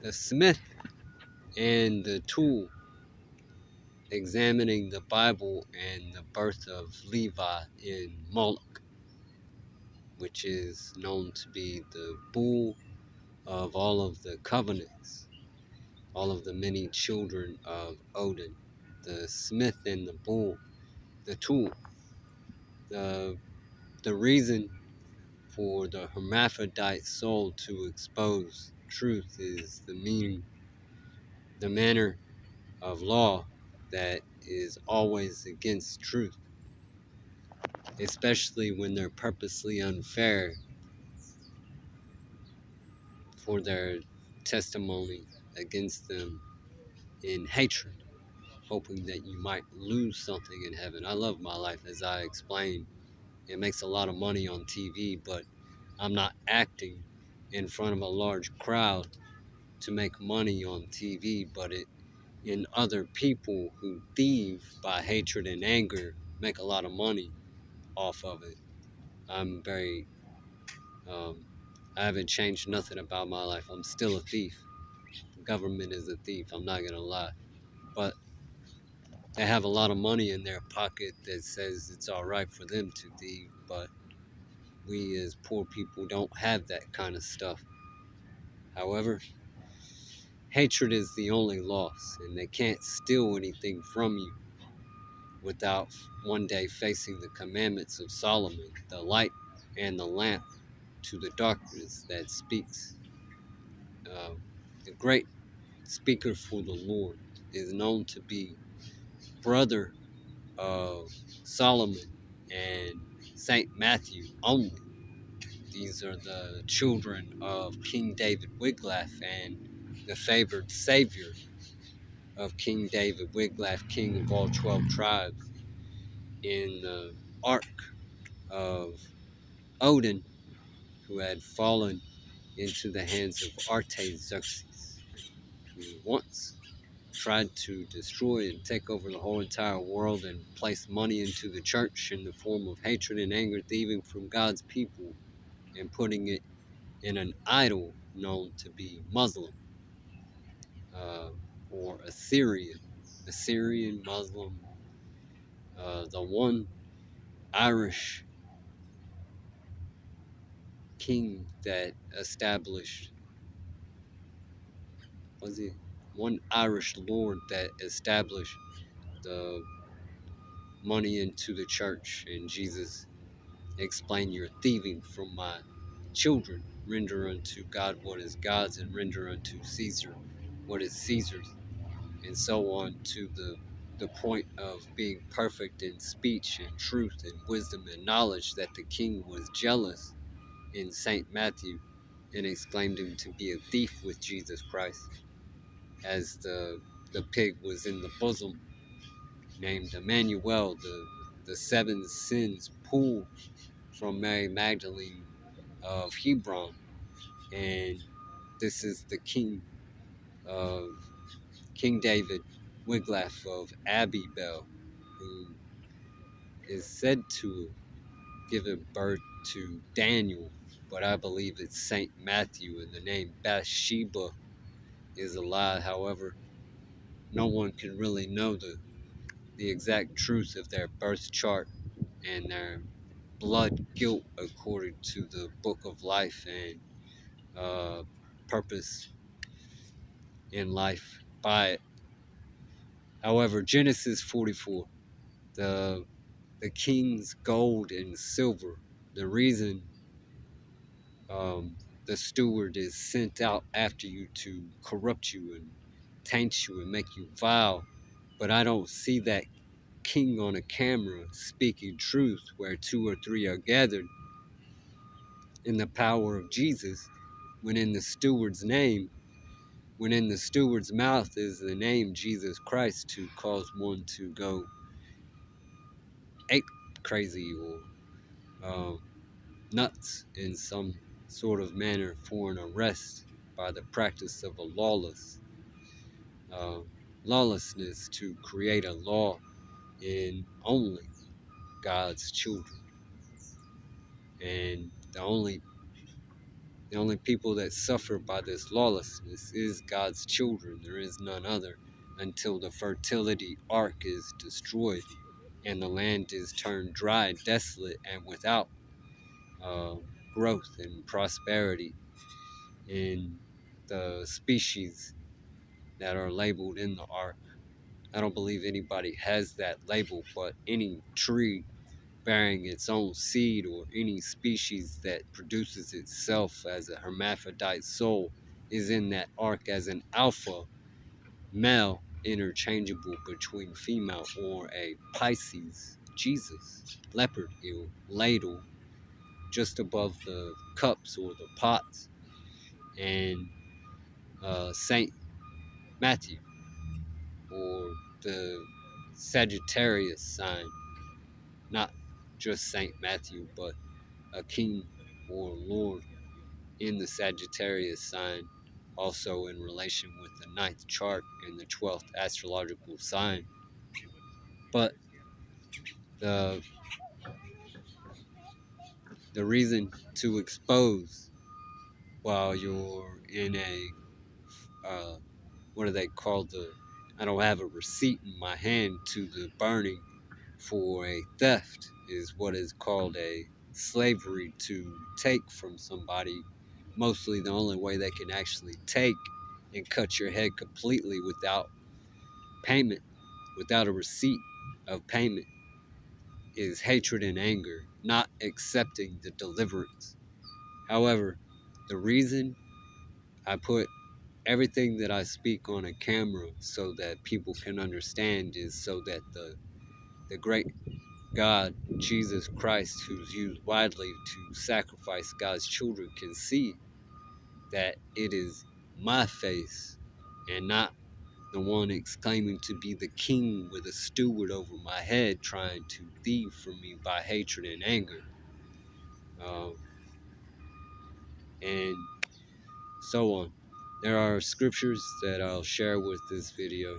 The smith and the tool, examining the Bible and the birth of Levi in Moloch, which is known to be the bull of all of the covenants, all of the many children of Odin. The smith and the bull, the tool. The, the reason for the hermaphrodite soul to expose truth is the meaning, the manner of law that is always against truth, especially when they're purposely unfair for their testimony against them in hatred, hoping that you might lose something in heaven. I love my life, as I explained. It makes a lot of money on TV, but I'm not acting in front of a large crowd to make money on TV, but in other people who thieve by hatred and anger make a lot of money off of it. I'm very, I haven't changed nothing about my life. I'm still a thief. The government is a thief, I'm not gonna lie. But they have a lot of money in their pocket that says it's all right for them to thieve, but we as poor people don't have that kind of stuff. However, hatred is the only loss, and they can't steal anything from you without one day facing the commandments of Solomon, the light and the lamp to the darkness that speaks. The great speaker for the Lord is known to be brother of Solomon and Saint Matthew only. These are the children of King David Wiglaf and the favored savior of King David Wiglaf, king of all 12 tribes, in the ark of Odin, who had fallen into the hands of Artaxerxes, who once tried to destroy and take over the whole entire world and place money into the church in the form of hatred and anger, thieving from God's people and putting it in an idol known to be Muslim, uh, or Assyrian Muslim, the one Irish king that established, was it one Irish lord that established the money into the church, and Jesus explained, "You're thieving from my children. Render unto God what is God's, and render unto Caesar what is Caesar's," and so on, to the point of being perfect in speech and truth and wisdom and knowledge, that the king was jealous in Saint Matthew and exclaimed him to be a thief with Jesus Christ, as the pig was in the bosom, named Emmanuel, the seven sins pulled from Mary Magdalene of Hebron. And this is the king of King David Wiglaf of Abbeville, who is said to have given birth to Daniel, but I believe it's Saint Matthew, and the name Bathsheba is a lie. However, no one can really know the exact truth of their birth chart and their blood guilt according to the book of life and purpose in life by it. However, Genesis 44, the king's gold and silver, the reason the steward is sent out after you to corrupt you and taint you and make you vile, but I don't see that king on a camera speaking truth where two or three are gathered in the power of Jesus, when in the steward's name, when in the steward's mouth is the name Jesus Christ, to cause one to go ape crazy or nuts in some sort of manner for an arrest by the practice of a uh, lawlessness to create a law in only God's children. And the only The only people that suffer by this lawlessness is God's children. There is none other, until the fertility ark is destroyed and the land is turned dry, desolate, and without uh, growth and prosperity in the species that are labeled in the ark. I don't believe anybody has that label, but any tree bearing its own seed or any species that produces itself as a hermaphrodite soul is in that ark as an alpha male, interchangeable between female, or a Pisces, Jesus, leopard eel, ladle, just above the cups or the pots, and Saint Matthew, or the Sagittarius sign, not just Saint Matthew, but a king or lord in the Sagittarius sign, also in relation with the ninth chart and the 12th astrological sign. But the the reason to expose while you're in a what do they call the, I don't have a receipt in my hand to the burning for a theft, is what is called a slavery, to take from somebody. Mostly the only way they can actually take and cut your head completely without payment, without a receipt of payment, is hatred and anger, not accepting the deliverance. However, the reason I put everything that I speak on a camera so that people can understand is so that the great God, Jesus Christ, who's used widely to sacrifice God's children, can see that it is my face and not the one exclaiming to be the king with a steward over my head trying to thieve from me by hatred and anger. Um, and so on. There are scriptures that I'll share with this video